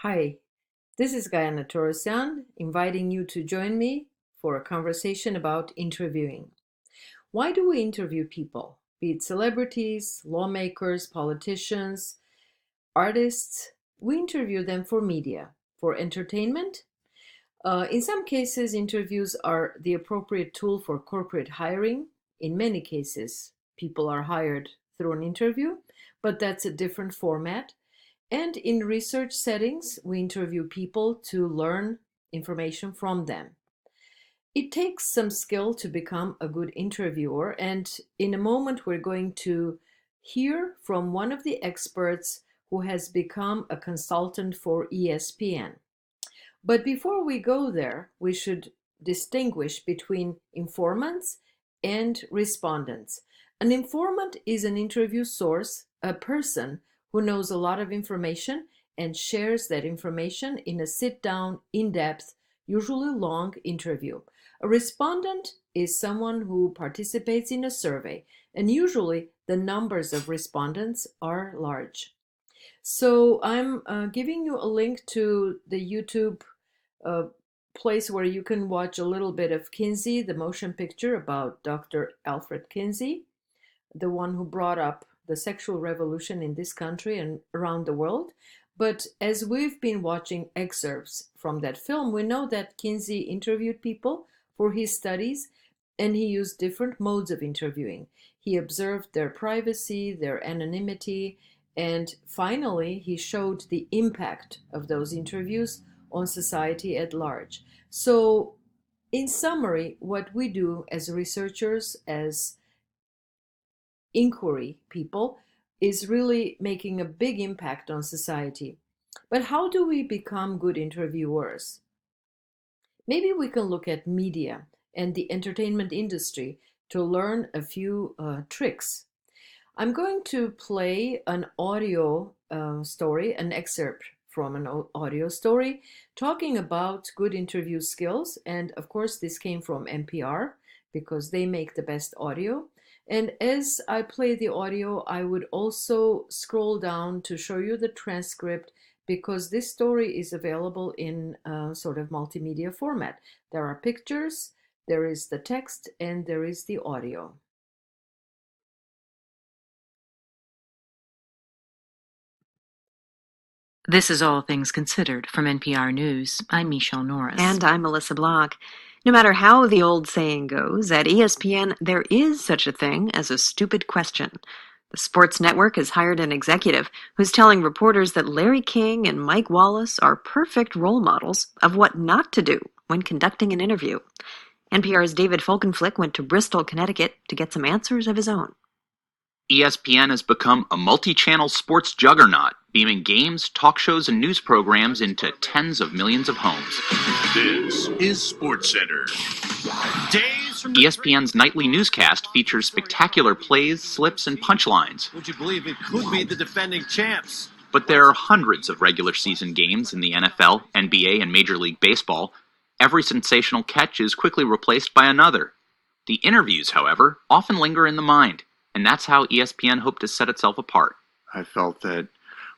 Hi, this is Gayana Torosyan inviting you to join me for a conversation about interviewing. Why do we interview people, be it celebrities, lawmakers, politicians, artists? We interview them for media, for entertainment. In some cases, interviews are the appropriate tool for corporate hiring. In many cases, people are hired through an interview, but that's a different format. And in research settings, we interview people to learn information from them. It takes some skill to become a good interviewer, and in a moment, we're going to hear from one of the experts who has become a consultant for ESPN. But before we go there, we should distinguish between informants and respondents. An informant is an interview source, a person who knows a lot of information and shares that information in a sit down, in depth, usually long interview. A respondent is someone who participates in a survey, and usually the numbers of respondents are large. So I'm giving you a link to the YouTube uh, place where you can watch a little bit of Kinsey, the motion picture about Dr. Alfred Kinsey, the one who brought up the sexual revolution in this country and around the world. But as we've been watching excerpts from that film, we know that Kinsey interviewed people for his studies and he used different modes of interviewing. He observed their privacy, their anonymity, and finally, he showed the impact of those interviews on society at large. So, in summary, what we do as researchers, as inquiry people, is really making a big impact on society. But how do we become good interviewers? Maybe we can look at media and the entertainment industry to learn a few tricks. I'm going to play an audio story, an excerpt from an audio story talking about good interview skills. And of course, this came from NPR because they make the best audio. And as I play the audio, I would also scroll down to show you the transcript because this story is available in sort of multimedia format. There are pictures, there is the text, and there is the audio. This is All Things Considered from NPR News. I'm Michelle Norris. And I'm Melissa Block. No matter how the old saying goes, at ESPN there is such a thing as a stupid question. The sports network has hired an executive who's telling reporters that Larry King and Mike Wallace are perfect role models of what not to do when conducting an interview. NPR's David Folkenflik went to Bristol, Connecticut to get some answers of his own. ESPN has become a multi-channel sports juggernaut, beaming games, talk shows, and news programs into tens of millions of homes. This is SportsCenter. ESPN's nightly newscast features spectacular plays, slips, and punchlines. Would you believe it could be the defending champs? But there are hundreds of regular season games in the NFL, NBA, and Major League Baseball. Every sensational catch is quickly replaced by another. The interviews, however, often linger in the mind. And that's how ESPN hoped to set itself apart. I felt that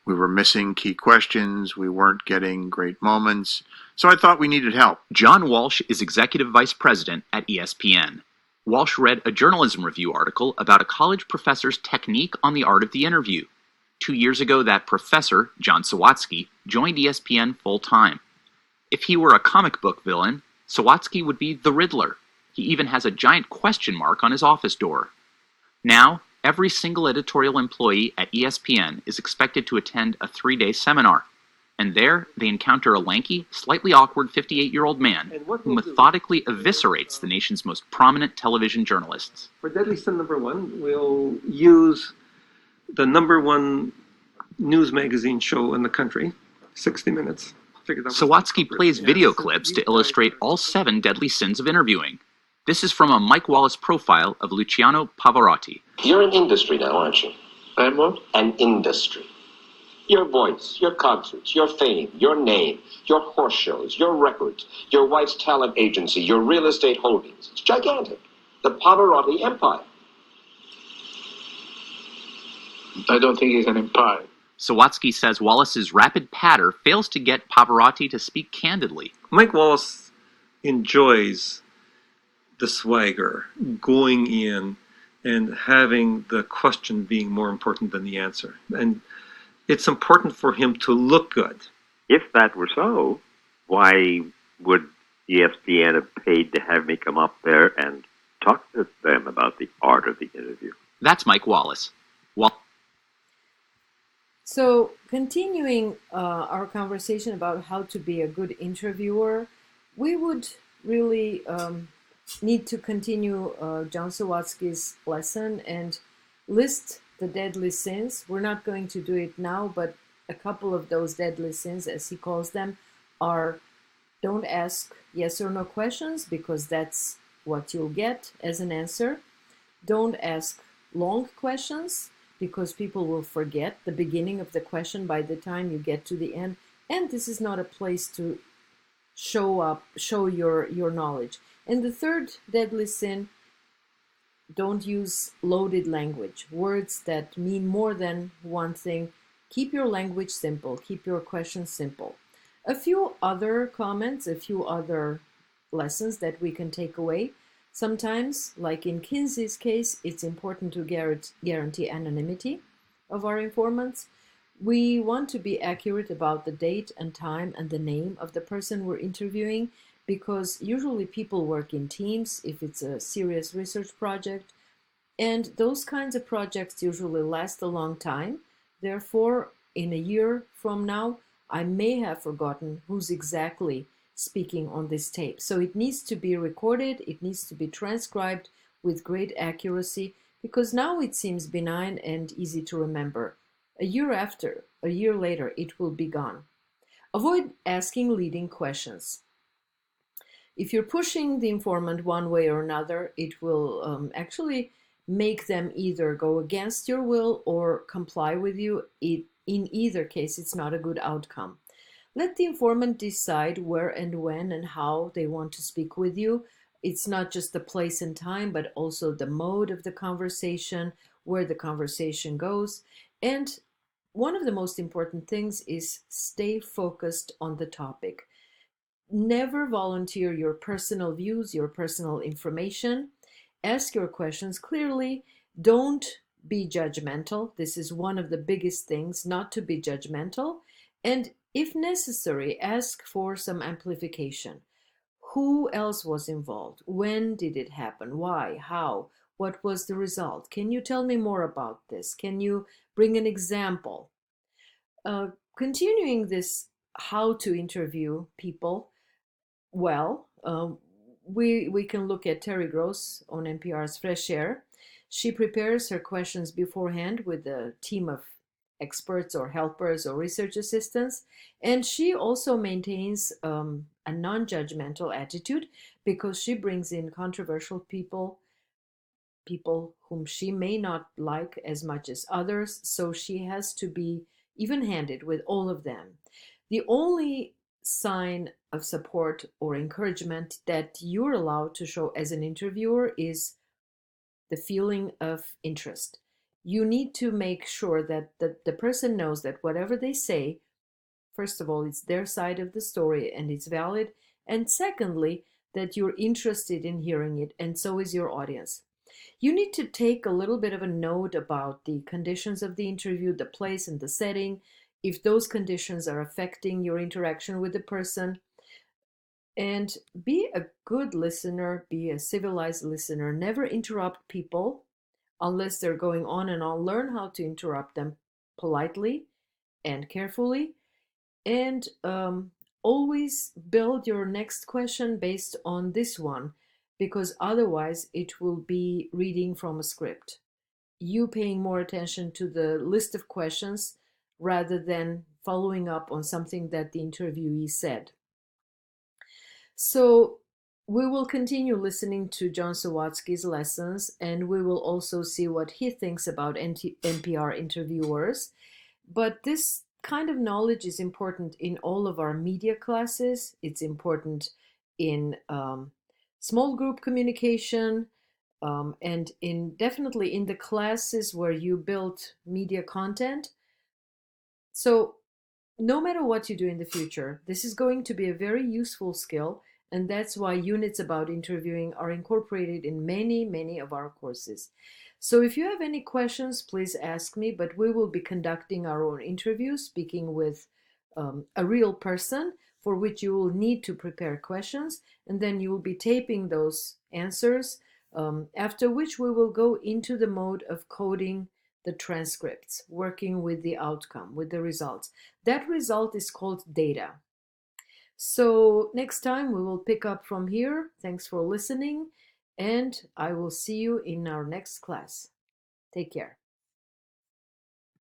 we were missing key questions, we weren't getting great moments, so I thought we needed help. John Walsh is executive vice president at ESPN. Walsh read a journalism review article about a college professor's technique on the art of the interview. 2 years ago, that professor, John Sawatsky, joined ESPN full-time. If he were a comic book villain, Sawatsky would be the Riddler. He even has a giant question mark on his office door. Now, every single editorial employee at ESPN is expected to attend a 3-day seminar. And there, they encounter a lanky, slightly awkward 58-year-old man who methodically eviscerates the nation's most prominent television journalists. For Deadly Sin number 1, we'll use the number 1 news magazine show in the country, 60 Minutes. Sawatsky plays video clips to illustrate all 7 deadly sins of interviewing. This is from a Mike Wallace profile of Luciano Pavarotti. You're an industry now, aren't you? I'm what? An industry. Your voice, your concerts, your fame, your name, your horse shows, your records, your wife's talent agency, your real estate holdings. It's gigantic. The Pavarotti empire. I don't think it's an empire. Sawatsky says Wallace's rapid patter fails to get Pavarotti to speak candidly. Mike Wallace enjoys the swagger, going in and having the question being more important than the answer. And it's important for him to look good. If that were so, why would ESPN have paid to have me come up there and talk to them about the art of the interview? That's Mike Wallace. So, continuing our conversation about how to be a good interviewer, we would really need to continue John Sawatsky's lesson and list the deadly sins. We're not going to do it now, but a couple of those deadly sins, as he calls them, are: don't ask yes or no questions, because that's what you'll get as an answer. Don't ask long questions, because people will forget the beginning of the question by the time you get to the end. And this is not a place to show your knowledge. And the third deadly sin: don't use loaded language, words that mean more than one thing. Keep your language simple, keep your questions simple. A few other comments, a few other lessons that we can take away. Sometimes, like in Kinsey's case, it's important to guarantee anonymity of our informants. We want to be accurate about the date and time and the name of the person we're interviewing, because usually people work in teams if it's a serious research project, and those kinds of projects usually last a long time. Therefore, in a year from now, I may have forgotten who's exactly speaking on this tape. So it needs to be recorded, it needs to be transcribed with great accuracy, because now it seems benign and easy to remember. A year later, it will be gone. Avoid asking leading questions. If you're pushing the informant one way or another, it will actually make them either go against your will or comply with you. In either case, it's not a good outcome. Let the informant decide where and when and how they want to speak with you. It's not just the place and time, but also the mode of the conversation, where the conversation goes. And one of the most important things is stay focused on the topic. Never volunteer your personal views, your personal information. Ask your questions clearly. Don't be judgmental. This is one of the biggest things, not to be judgmental. And if necessary, ask for some amplification. Who else was involved? When did it happen? Why? How? What was the result? Can you tell me more about this? Can you bring an example? Continuing this how to interview people, well, we can look at Terry Gross on NPR's Fresh Air. She prepares her questions beforehand with a team of experts or helpers or research assistants, and she also maintains a non-judgmental attitude, because she brings in controversial people whom she may not like as much as others, so she has to be even-handed with all of them. The only sign of support or encouragement that you're allowed to show as an interviewer is the feeling of interest. You need to make sure that the person knows that whatever they say, first of all, it's their side of the story and it's valid. And secondly, that you're interested in hearing it, and so is your audience. You need to take a little bit of a note about the conditions of the interview, the place and the setting, if those conditions are affecting your interaction with the person. And be a good listener, be a civilized listener. Never interrupt people unless they're going on and on. Learn how to interrupt them politely and carefully. And always build your next question based on this one, because otherwise it will be reading from a script. You paying more attention to the list of questions rather than following up on something that the interviewee said. So we will continue listening to John Sawatsky's lessons, and we will also see what he thinks about NPR interviewers. But this kind of knowledge is important in all of our media classes. It's important in small group communication, and definitely in the classes where you build media content. So no matter what you do in the future, this is going to be a very useful skill, and that's why units about interviewing are incorporated in many of our courses. So if you have any questions, please ask me, but we will be conducting our own interview, speaking with a real person, for which you will need to prepare questions, and then you will be taping those answers, after which we will go into the mode of coding the transcripts, working with the outcome, with the results. That result is called data. So next time we will pick up from here. Thanks for listening, and I will see you in our next class. Take care.